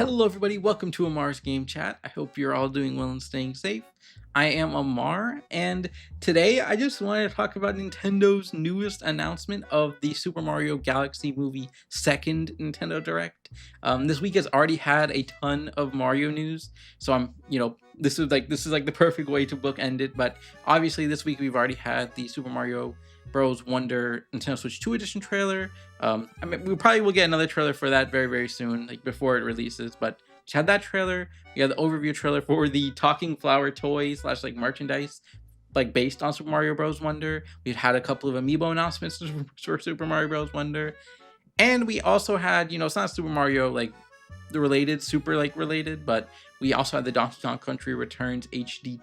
Hello everybody, welcome to Amar's Game Chat. I hope you're all doing well and staying safe. I am Amar, and today I just wanted to talk about Nintendo's newest announcement of the Super Mario Galaxy movie second Nintendo Direct. This week has already had a ton of Mario news, so this is like the perfect way to bookend it. But obviously, this week we've already had the Super Mario Bros. Wonder Nintendo Switch 2 edition trailer. I mean, we probably will get another trailer for that very, very soon, like before it releases. But just had that trailer. We had the overview trailer for the Talking Flower toy slash like merchandise, like based on Super Mario Bros. Wonder. We've had a couple of amiibo announcements for Super Mario Bros. Wonder, and we also had, it's not Super Mario like the related, super like related, but we also had the Donkey Kong Country Returns HD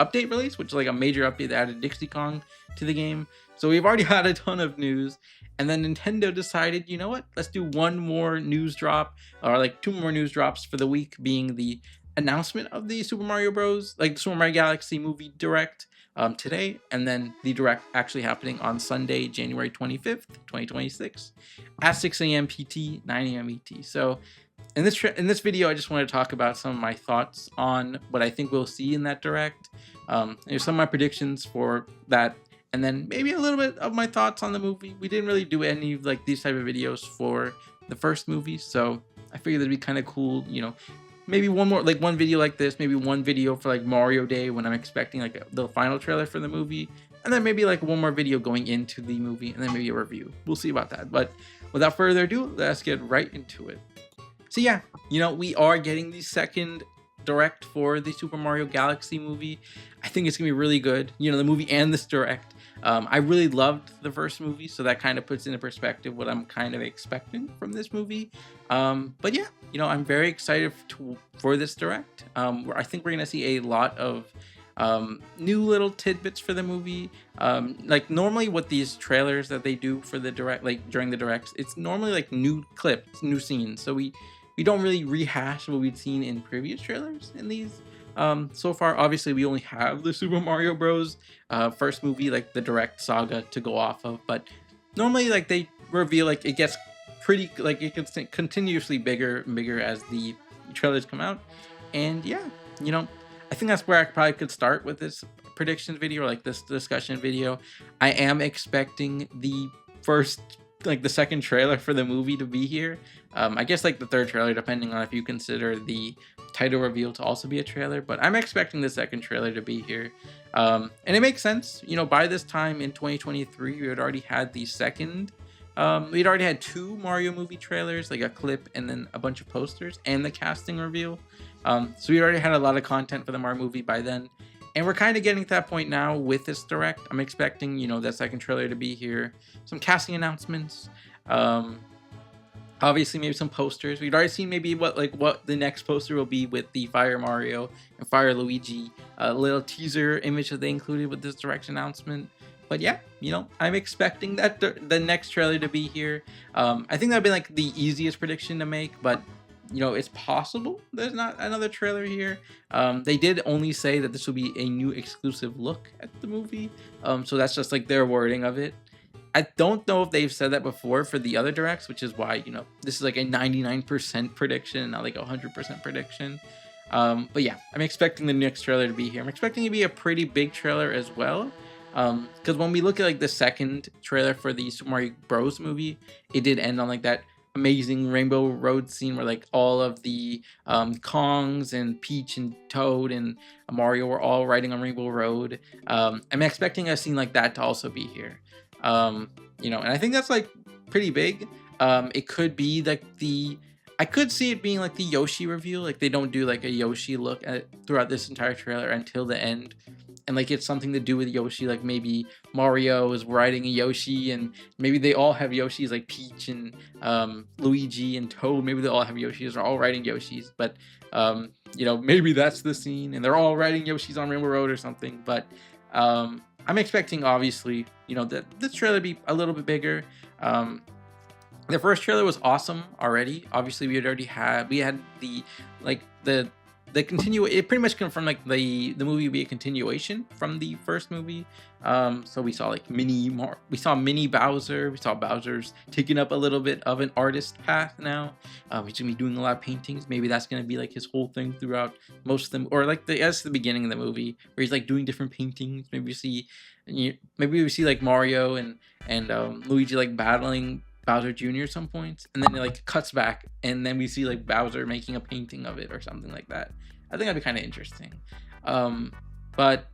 update release, which is like a major update that added Dixie Kong to the game. So we've already had a ton of news, and then Nintendo decided, you know what? Let's do one more news drop, or like two more news drops for the week, being the announcement of the Super Mario Bros. Like the Super Mario Galaxy movie direct today, and then the direct actually happening on Sunday, January 25th, 2026, at 6 a.m. PT, 9 a.m. ET. So in this video, I just want to talk about some of my thoughts on what I think we'll see in that direct. There's some of my predictions for that, and then maybe a little bit of my thoughts on the movie. We didn't really do any of like these type of videos for the first movie, so I figured it'd be kind of cool, maybe one video like this, maybe one video for like Mario Day when I'm expecting like the final trailer for the movie, and then maybe like one more video going into the movie, and then maybe a review. We'll see about that. But without further ado, let's get right into it. So yeah, we are getting the second direct for the Super Mario Galaxy movie. I think it's gonna be really good. The movie and this direct. I really loved the first movie, so that kind of puts into perspective what I'm kind of expecting from this movie. But yeah, I'm very excited for this direct. I think we're gonna see a lot of new little tidbits for the movie. Like normally with these trailers that they do for the direct, like during the directs, it's normally like new clips, new scenes. So we don't really rehash what we've seen in previous trailers in these. So far, obviously, we only have the Super Mario Bros. First movie, like the direct saga, to go off of. But normally, like they reveal, like it gets pretty, like it gets continuously bigger and bigger as the trailers come out. And yeah, I think that's where I probably could start with this predictions video, or like this discussion video. I am expecting the first, like the second trailer for the movie to be here. I guess like the third trailer, depending on if you consider the title reveal to also be a trailer, but I'm expecting the second trailer to be here. And it makes sense, by this time in 2023, we had already had the second, we'd already had two Mario movie trailers, like a clip and then a bunch of posters and the casting reveal. So we already had a lot of content for the Mario movie by then. And we're kind of getting to that point now with this direct. I'm expecting, that second trailer to be here. Some casting announcements. Obviously, maybe some posters. We'd already seen maybe what the next poster will be with the Fire Mario and Fire Luigi. A little teaser image that they included with this direct announcement. But yeah, I'm expecting that the next trailer to be here. I think that'd be like the easiest prediction to make, but it's possible there's not another trailer here. They did only say that this will be a new exclusive look at the movie. So that's just like their wording of it. I don't know if they've said that before for the other directs, which is why, this is like a 99% prediction, not like a 100% prediction. But yeah, I'm expecting the next trailer to be here. I'm expecting it to be a pretty big trailer as well. Because when we look at like the second trailer for the Super Mario Bros. Movie, it did end on like that amazing Rainbow Road scene where like all of the Kongs and Peach and Toad and Mario were all riding on Rainbow Road. I'm expecting a scene like that to also be here. And I think that's like pretty big. It could be like I could see it being like the Yoshi reveal. Like they don't do like a Yoshi look at throughout this entire trailer until the end. And like it's something to do with Yoshi, like maybe Mario is riding a Yoshi, and maybe they all have Yoshis, like Peach and Luigi and Toad. Maybe they all have Yoshis, they're all riding Yoshis. But maybe that's the scene, and they're all riding Yoshis on Rainbow Road or something. But I'm expecting, obviously, that this trailer be a little bit bigger. The first trailer was awesome already. Obviously, we had the it pretty much confirmed like the movie would be a continuation from the first movie. So we saw like we saw mini Bowser. We saw Bowser's taking up a little bit of an artist path now. He's gonna be doing a lot of paintings. Maybe that's gonna be like his whole thing throughout most of them, or like that's the beginning of the movie where he's like doing different paintings. Maybe we see like Mario and Luigi like battling Bowser Jr. some points, and then it like cuts back, and then we see like Bowser making a painting of it or something like that. I think that'd be kind of interesting. But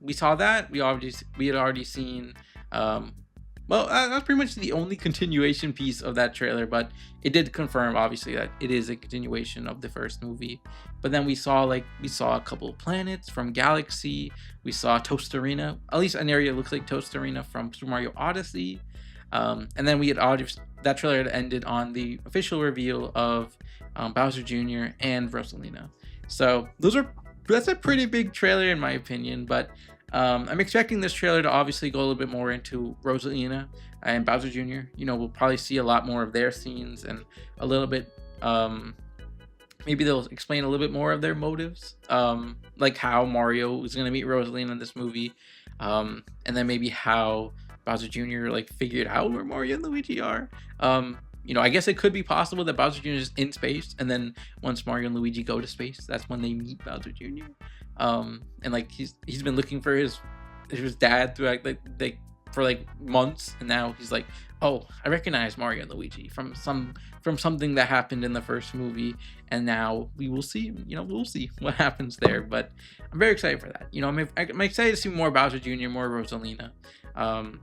we saw that we had already seen. Well, that's pretty much the only continuation piece of that trailer, but it did confirm obviously that it is a continuation of the first movie. But then we saw a couple of planets from Galaxy. We saw Toast Arena, at least an area that looks like Toast Arena from Super Mario Odyssey. And then that trailer had ended on the official reveal of Bowser Jr. and Rosalina. So that's a pretty big trailer in my opinion, but I'm expecting this trailer to obviously go a little bit more into Rosalina and Bowser Jr. We'll probably see a lot more of their scenes and a little bit, maybe they'll explain a little bit more of their motives, like how Mario is going to meet Rosalina in this movie, and then maybe how Bowser Jr. like figured out where Mario and Luigi are. I guess it could be possible that Bowser Jr. is in space, and then once Mario and Luigi go to space, that's when they meet Bowser Jr. And like he's been looking for his dad throughout like for like months, and now he's like, oh, I recognize Mario and Luigi from something that happened in the first movie, and now we will see. We'll see what happens there. But I'm very excited for that. I'm excited to see more Bowser Jr., more Rosalina. I'm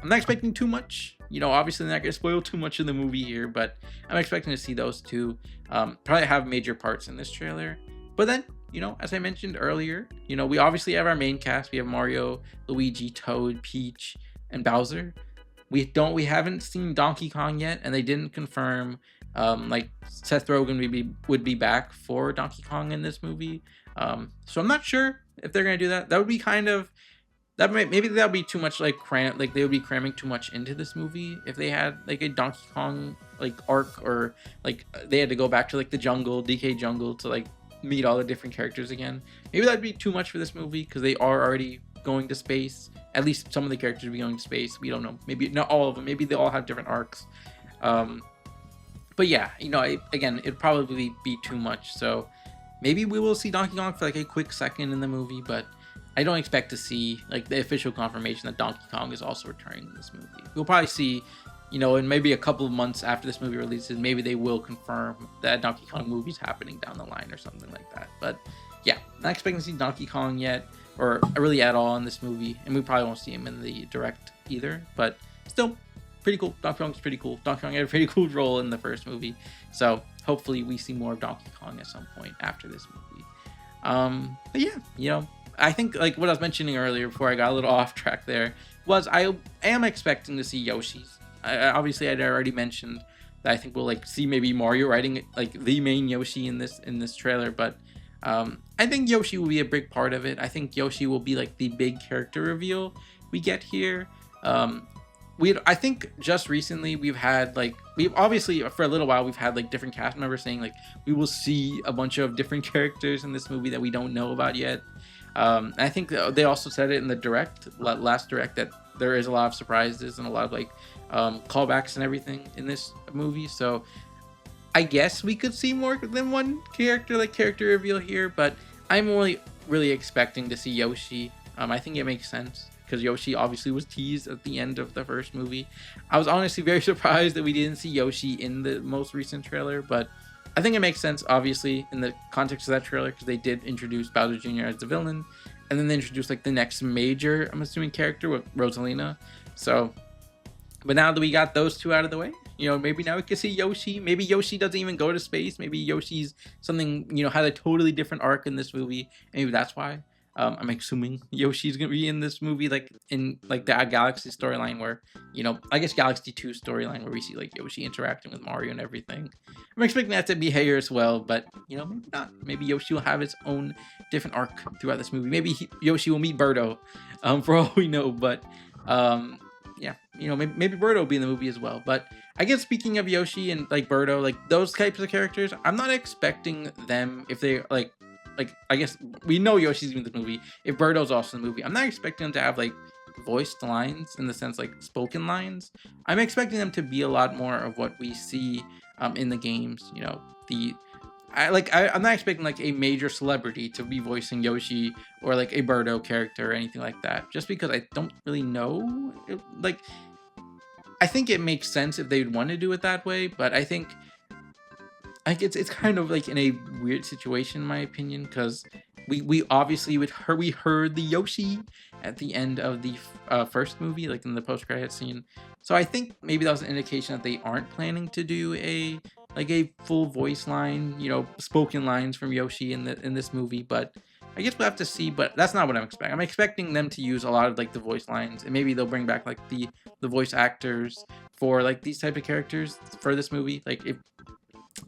not expecting too much. Obviously they're not going to spoil too much in the movie here, but I'm expecting to see those two probably have major parts in this trailer. But then, as I mentioned earlier, we obviously have our main cast. We have Mario, Luigi, Toad, Peach, and Bowser. We haven't seen Donkey Kong yet, and they didn't confirm like Seth Rogen would be back for Donkey Kong in this movie. So I'm not sure if they're going to do that. That would be kind of maybe that would be too much like they would be cramming too much into this movie if they had like a Donkey Kong like arc, or like they had to go back to like the jungle, DK jungle, to like meet all the different characters again. Maybe that'd be too much for this movie because they are already going to space. At least some of the characters will be going to space. We don't know. Maybe not all of them. Maybe they all have different arcs. But yeah, again, it'd probably be too much. So maybe we will see Donkey Kong for like a quick second in the movie, but I don't expect to see like the official confirmation that Donkey Kong is also returning in this movie. We'll probably see, in maybe a couple of months after this movie releases, maybe they will confirm that Donkey Kong movie's happening down the line or something like that. But yeah, not expecting to see Donkey Kong yet, or really at all in this movie, and we probably won't see him in the direct either. But still, pretty cool. Donkey Kong's pretty cool. Donkey Kong had a pretty cool role in the first movie, so hopefully we see more of Donkey Kong at some point after this movie. But yeah, I think like what I was mentioning earlier before I got a little off track there was I am expecting to see Yoshi's. Obviously I'd already mentioned that I think we'll like see maybe Mario riding like the main Yoshi in this trailer, but I think Yoshi will be a big part of it. I think Yoshi will be like the big character reveal we get here. I think just recently we've obviously for a little while we've had like different cast members saying like we will see a bunch of different characters in this movie that we don't know about yet. I think they also said it in the last direct, that there is a lot of surprises and a lot of like callbacks and everything in this movie. So I guess we could see more than one character reveal here, but I'm really expecting to see Yoshi. I think it makes sense because Yoshi obviously was teased at the end of the first movie. I was honestly very surprised that we didn't see Yoshi in the most recent trailer, but I think it makes sense, obviously, in the context of that trailer, because they did introduce Bowser Jr. as the villain, and then they introduced like the next major, I'm assuming, character with Rosalina. So, but now that we got those two out of the way, maybe now we can see Yoshi. Maybe Yoshi doesn't even go to space. Maybe Yoshi's something, had a totally different arc in this movie. Maybe that's why. I'm assuming Yoshi's gonna be in this movie, like in like the Galaxy storyline, where I guess Galaxy 2 storyline, where we see like Yoshi interacting with Mario and everything. I'm expecting that to be here as well, but maybe not. Maybe Yoshi will have his own different arc throughout this movie. Maybe Yoshi will meet Birdo, for all we know. But yeah, maybe Birdo will be in the movie as well. But I guess speaking of Yoshi and like Birdo, like those types of characters, I'm not expecting them, if they like like, I guess we know Yoshi's in the movie. If Birdo's also in the movie, I'm not expecting them to have like voiced lines in the sense like spoken lines. I'm expecting them to be a lot more of what we see in the games. You know, I'm not expecting like a major celebrity to be voicing Yoshi or like a Birdo character or anything like that. Just because I don't really know. Like, I think it makes sense if they'd want to do it that way, but I think like it's kind of like in a weird situation in my opinion, because we obviously we heard the Yoshi at the end of the first movie, like in the post credit scene. So I think maybe that was an indication that they aren't planning to do a full voice line, you know, spoken lines from Yoshi in this movie. But I guess we'll have to see. But that's not what I'm expecting. I'm expecting them to use a lot of like the voice lines, and maybe they'll bring back like the voice actors for like these type of characters for this movie. Like, if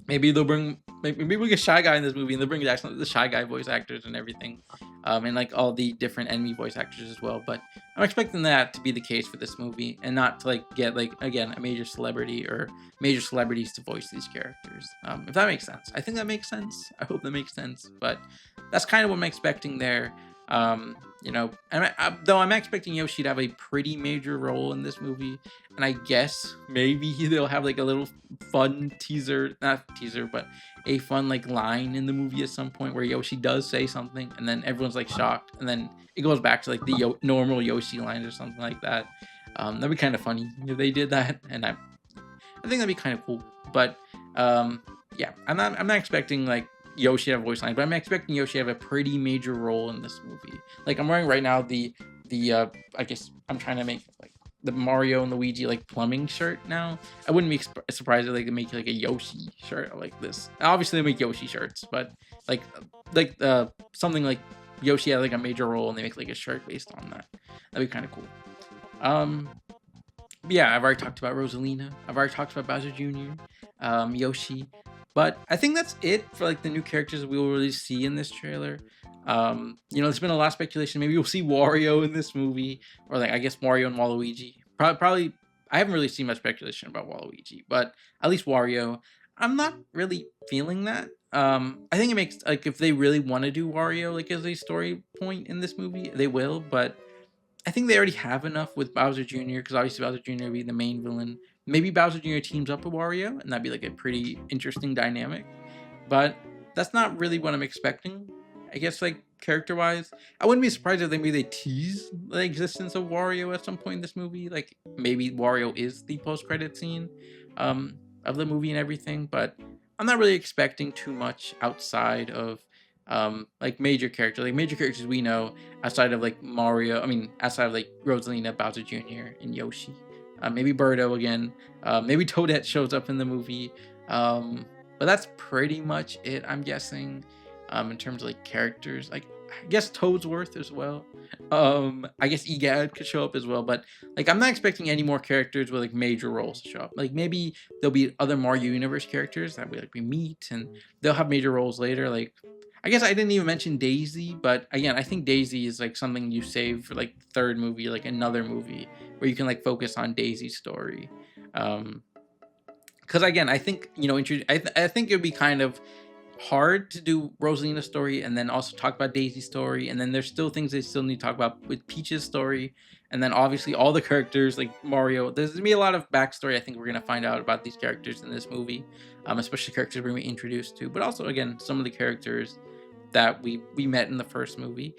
maybe they'll bring, maybe we get Shy Guy in this movie, and they'll bring actually the Shy Guy voice actors and everything, and like all the different enemy voice actors as well. But I'm expecting that to be the case for this movie, and not to like get like again a major celebrity or major celebrities to voice these characters. If that makes sense, I think that makes sense. I hope that makes sense. But that's kind of what I'm expecting there. You know, though I'm expecting Yoshi to have a pretty major role in this movie, and I guess maybe they'll have like a little fun teaser, not teaser, but a fun like line in the movie at some point where Yoshi does say something, and then everyone's like shocked, and then it goes back to like the normal Yoshi lines or something like that. That'd be kind of funny if they did that, and I think that'd be kind of cool. But yeah, I'm not expecting like Yoshi to have a voice line, but I'm expecting Yoshi to have a pretty major role in this movie. Like, I'm wearing right now the I guess I'm trying to make like the Mario and Luigi like plumbing shirt now. I wouldn't be surprised if they could make like a Yoshi shirt like this. Obviously they make Yoshi shirts, but like something like Yoshi had like a major role and they make like a shirt based on that. That'd be kind of cool. Yeah, I've already talked about Rosalina. I've already talked about Bowser Jr., Yoshi. But I think that's it for like the new characters we will really see in this trailer. You know, there's been a lot of speculation. Maybe we'll see Wario in this movie, or like I guess Wario and Waluigi. Probably I haven't really seen much speculation about Waluigi, but at least Wario. I'm not really feeling that. I think it makes like if they really want to do Wario like as a story point in this movie, they will. But I think they already have enough with Bowser Jr. because obviously Bowser Jr. would be the main villain. Maybe Bowser Jr. teams up with Wario, and that'd be like a pretty interesting dynamic. But that's not really what I'm expecting. I guess like character wise, I wouldn't be surprised if maybe they tease the existence of Wario at some point in this movie. Like maybe Wario is the post credit scene of the movie and everything. But I'm not really expecting too much outside of like major characters. Like major characters we know outside of like Mario. I mean outside of like Rosalina, Bowser Jr., and Yoshi. Maybe Birdo again. Maybe Toadette shows up in the movie. But that's pretty much it, I'm guessing. In terms of like characters, like I guess Toadsworth as well. I guess Egad could show up as well, but like I'm not expecting any more characters with like major roles to show up. Like maybe there'll be other Mario Universe characters that we meet, and they'll have major roles later. Like I guess I didn't even mention Daisy, but again, I think Daisy is like something you save for like third movie, like another movie where you can like focus on Daisy's story. Because again, I think you know, I think it would be kind of hard to do Rosalina's story and then also talk about Daisy's story, and then there's still things they still need to talk about with Peach's story, and then obviously all the characters like Mario. There's gonna be a lot of backstory I think we're gonna find out about these characters in this movie, especially characters we're gonna be introduced to, but also again some of the characters that we met in the first movie.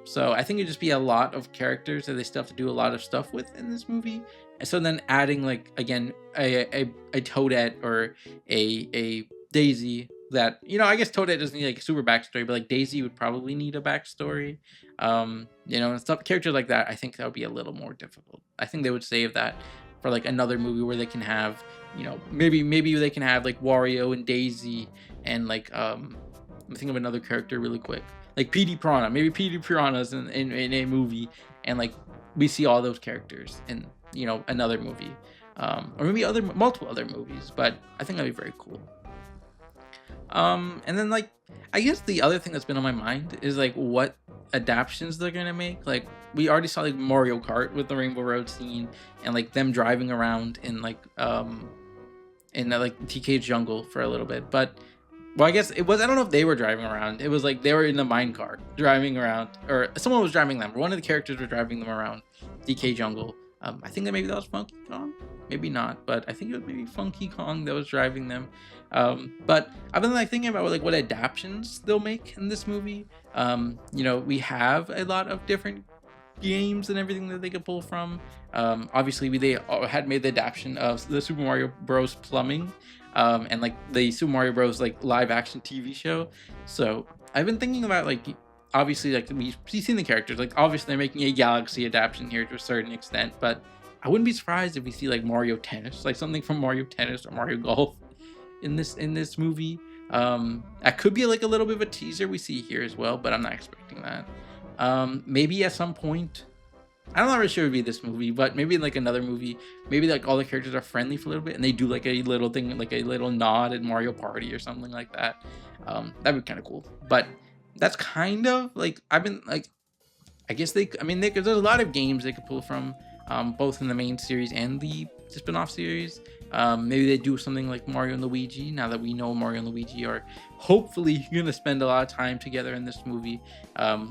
So I think it'd just be a lot of characters that they still have to do a lot of stuff with in this movie. And so then adding like again a Toadette or a Daisy that, you know, I guess Toadette doesn't need like a super backstory, but like Daisy would probably need a backstory. You know, and stuff characters like that, I think that would be a little more difficult. I think they would save that for like another movie where they can have, you know, maybe they can have like Wario and Daisy and like I'm thinking of another character really quick. Like PD Piranha. Maybe PD Piranha's in a movie, and like we see all those characters in, you know, another movie. Or maybe multiple other movies, but I think that'd be very cool. And then like I guess the other thing that's been on my mind is like what adaptations they're gonna make. Like we already saw like Mario Kart with the Rainbow Road scene and like them driving around in like TK's jungle for a little bit, but Well, I guess it was. I don't know if they were driving around. It was like they were in the mine car driving around, or someone was driving them. One of the characters were driving them around DK Jungle. I think that maybe that was Funky Kong, maybe not, but I think it was maybe Funky Kong that was driving them. But I've been like thinking about like what adaptations they'll make in this movie. We have a lot of different games and everything that they could pull from. Obviously, they had made the adaptation of the Super Mario Bros. Plumbing, and like the Super Mario Bros. Like live action TV show. So I've been thinking about like obviously like we've seen the characters. Like obviously they're making a Galaxy adaptation here to a certain extent, but I wouldn't be surprised if we see like Mario Tennis, like something from Mario Tennis or Mario Golf in this movie. That could be like a little bit of a teaser we see here as well, but I'm not expecting that. Maybe at some point, I'm not really sure it would be this movie, but maybe in like another movie, maybe like all the characters are friendly for a little bit and they do like a little thing, like a little nod at Mario Party or something like that. That'd be kind of cool. But that's kind of like I've been like I guess there's a lot of games they could pull from, both in the main series and the spin-off series. Maybe they do something like Mario and Luigi. Now that we know Mario and Luigi are hopefully going to spend a lot of time together in this movie.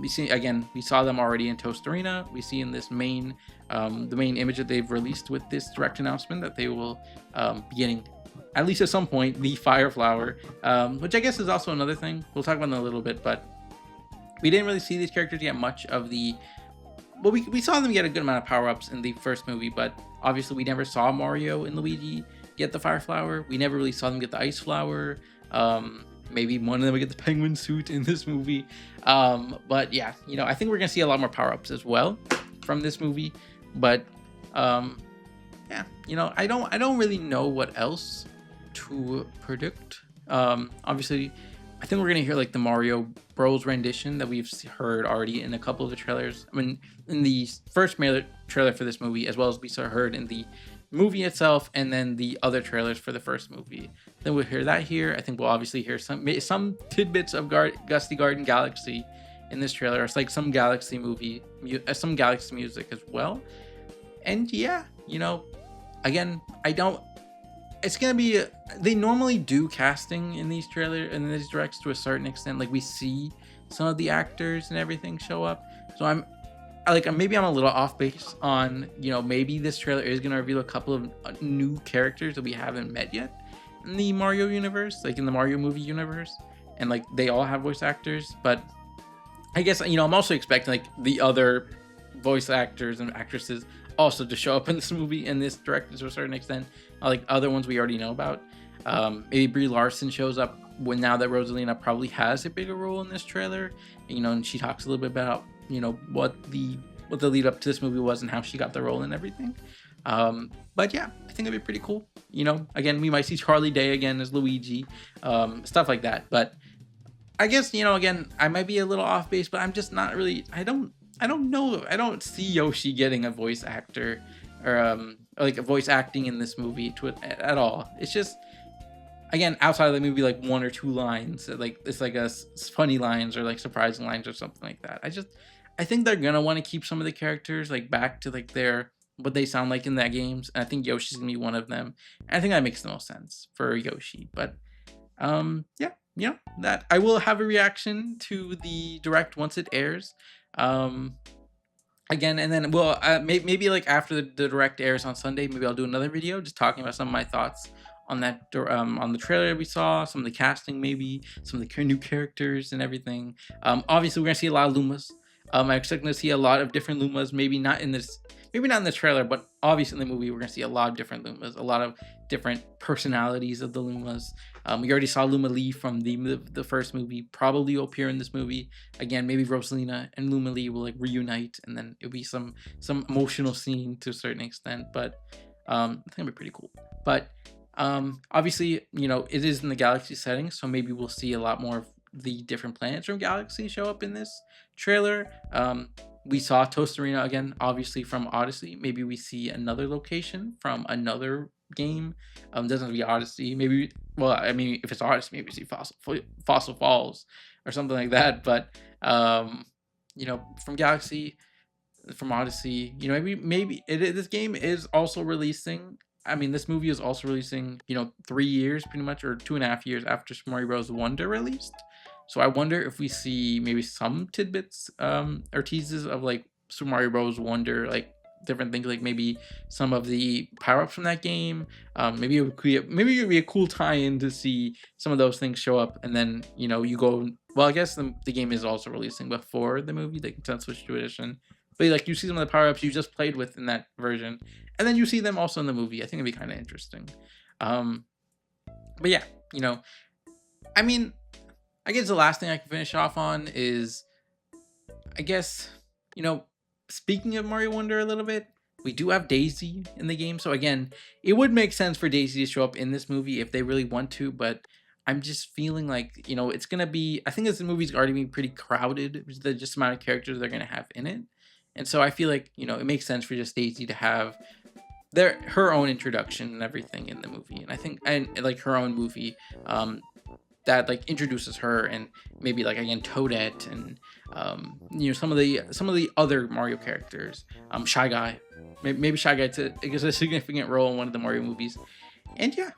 We saw them already in Toast Arena. We see in this the main image that they've released with this direct announcement that they will be getting, at least at some point, the Fire Flower, which I guess is also another thing. We'll talk about in a little bit, but we didn't really see these characters get much of the. Well, we saw them get a good amount of power-ups in the first movie, but obviously we never saw Mario and Luigi get the Fire Flower. We never really saw them get the Ice Flower. Maybe one of them would get the Penguin Suit in this movie. But yeah, I think we're gonna see a lot more power-ups as well from this movie. But yeah, I don't really know what else to predict. Obviously, I think we're gonna hear like the Mario Bros rendition that we've heard already in a couple of the trailers. I mean, in the first trailer for this movie, as well as we heard in the movie itself, and then the other trailers for the first movie. Then we'll hear that here. I think we'll obviously hear some tidbits of Gusty Garden Galaxy in this trailer. It's like some Galaxy some Galaxy music as well. And yeah, again, it's gonna be. They normally do casting in these directs to a certain extent. Like we see some of the actors and everything show up. So maybe I'm a little off base on maybe this trailer is gonna reveal a couple of new characters that we haven't met yet in the Mario universe, like in the Mario movie universe, and like they all have voice actors. But I guess I'm also expecting like the other voice actors and actresses also to show up in this movie and this directed to a certain extent, like other ones we already know about. Maybe Brie Larson shows up now that Rosalina probably has a bigger role in this trailer, and she talks a little bit about what the lead up to this movie was and how she got the role and everything. But yeah, I think it'd be pretty cool. Again, we might see Charlie Day again as Luigi, stuff like that. But I guess again, I might be a little off base, but I'm just not really. I don't know. I don't see Yoshi getting a voice actor or like a voice acting in this movie at all. It's just, again, outside of the movie, like one or two lines, like it's like funny lines or like surprising lines or something like that. I think they're gonna want to keep some of the characters like back to like what they sound like in that games. And I think Yoshi's gonna be one of them. And I think that makes the most sense for Yoshi. But yeah, that I will have a reaction to the direct once it airs. Again, and then maybe like after the direct airs on Sunday, maybe I'll do another video just talking about some of my thoughts on that on the trailer we saw, some of the casting, maybe some of the new characters and everything. Obviously we're gonna see a lot of Lumas. I'm expecting to see a lot of different Lumas, maybe not in the trailer, but obviously in the movie we're gonna see a lot of different Lumas, a lot of different personalities of the Lumas. We already saw Luma Lee from the first movie, probably will appear in this movie again. Maybe Rosalina and Luma Lee will like reunite, and then it'll be some emotional scene to a certain extent. But I think it'll be pretty cool. But obviously, it is in the Galaxy setting, so maybe we'll see a lot more of the different planets from Galaxy show up in this trailer. We saw Toast Arena again, obviously from Odyssey. Maybe we see another location from another game. Doesn't have to be Odyssey. Maybe, well, I mean, if it's Odyssey, maybe we see Fossil Falls or something like that. But from Galaxy, from Odyssey, maybe this game is also releasing I mean, this movie is also releasing, 3 years pretty much, or 2.5 years after Super Mario Bros. Wonder released. So I wonder if we see maybe some tidbits, or teases of like Super Mario Bros. Wonder, like different things, like maybe some of the power ups from that game. Maybe maybe it would be a cool tie-in to see some of those things show up, and then you go. Well, I guess the game is also releasing before the movie, like Nintendo Switch 2 edition. But like you see some of the power ups you just played with in that version, and then you see them also in the movie. I think it'd be kind of interesting. Um, but yeah, you know, I mean, I guess the last thing I can finish off on is, I guess, you know, speaking of Mario Wonder a little bit, we do have Daisy in the game. So again, it would make sense for Daisy to show up in this movie if they really want to, but I'm just feeling like, it's gonna be, I think this movie's already being pretty crowded with the just amount of characters they're gonna have in it. And so I feel like, it makes sense for just Daisy to have her own introduction and everything in the movie. And I think, and like her own movie, that like introduces her, and maybe like again Toadette, and some of the other Mario characters, Shy Guy, maybe Shy Guy to gives a significant role in one of the Mario movies. And yeah,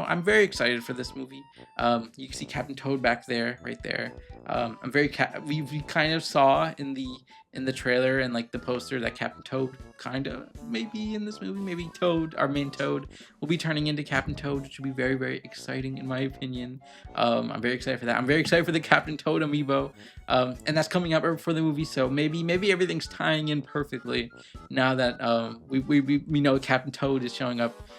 I'm very excited for this movie. You can see Captain Toad back there, right there. I'm very we kind of saw in the trailer and like the poster that Captain Toad kind of maybe in this movie, maybe Toad, our main Toad, will be turning into Captain Toad, which would be very, very exciting in my opinion. I'm very excited for that. I'm very excited for the Captain Toad amiibo, and that's coming out right before the movie, so maybe everything's tying in perfectly now that we know Captain Toad is showing up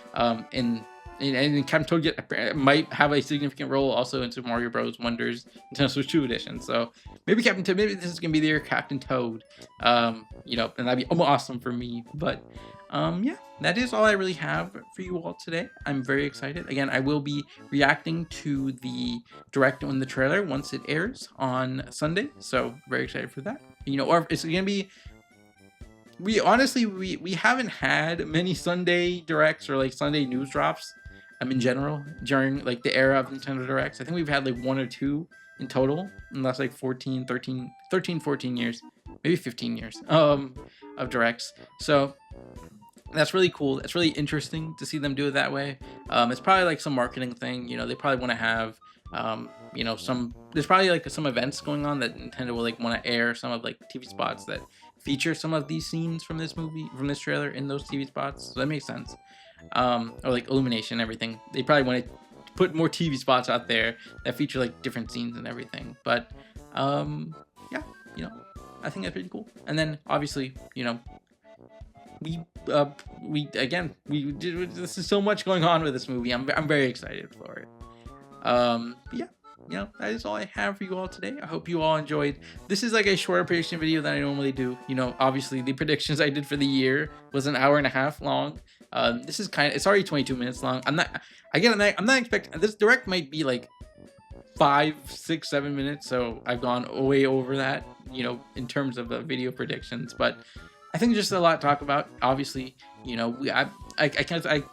in. And Captain Toad might have a significant role also in Super Mario Bros. Wonders Nintendo Switch 2 edition. So maybe Captain Toad, maybe this is gonna be their Captain Toad. And that'd be awesome for me. But yeah, that is all I really have for you all today. I'm very excited. Again, I will be reacting to the direct on the trailer once it airs on Sunday. So very excited for that. Or it's gonna be. We honestly we haven't had many Sunday directs or like Sunday news drops in general during like the era of Nintendo Directs. I think we've had like one or two in total in the last like 14 years, maybe 15 years of directs. So that's really cool. It's really interesting to see them do it that way. It's probably like some marketing thing. They probably want to have there's probably like some events going on that Nintendo will like want to air some of like TV spots that feature some of these scenes from this trailer in those TV spots. So that makes sense. Or like Illumination and everything. They probably want to put more TV spots out there that feature like different scenes and everything. But yeah, I think that's pretty cool. And then obviously, this is so much going on with this movie. I'm very excited for it. Yeah, that is all I have for you all today. I hope you all enjoyed. This is like a shorter prediction video than I normally do. Obviously the predictions I did for the year was an hour and a half long. This is it's already 22 minutes long. I'm not expecting, this direct might be like 5, 6, 7 minutes. So I've gone way over that, in terms of the video predictions, but I think just a lot to talk about. Obviously, I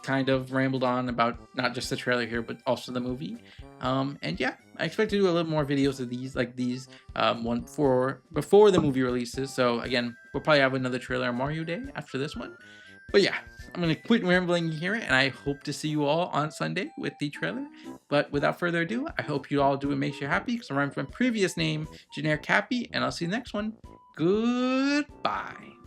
kind of rambled on about not just the trailer here, but also the movie. And yeah, I expect to do a little more videos of these, one for before the movie releases. So again, we'll probably have another trailer on Mario Day after this one. But yeah, I'm gonna quit rambling here, and I hope to see you all on Sunday with the trailer. But without further ado, I hope you all do what makes you happy, because I rhymed with my previous name, Generic Happy, and I'll see you next one. Goodbye.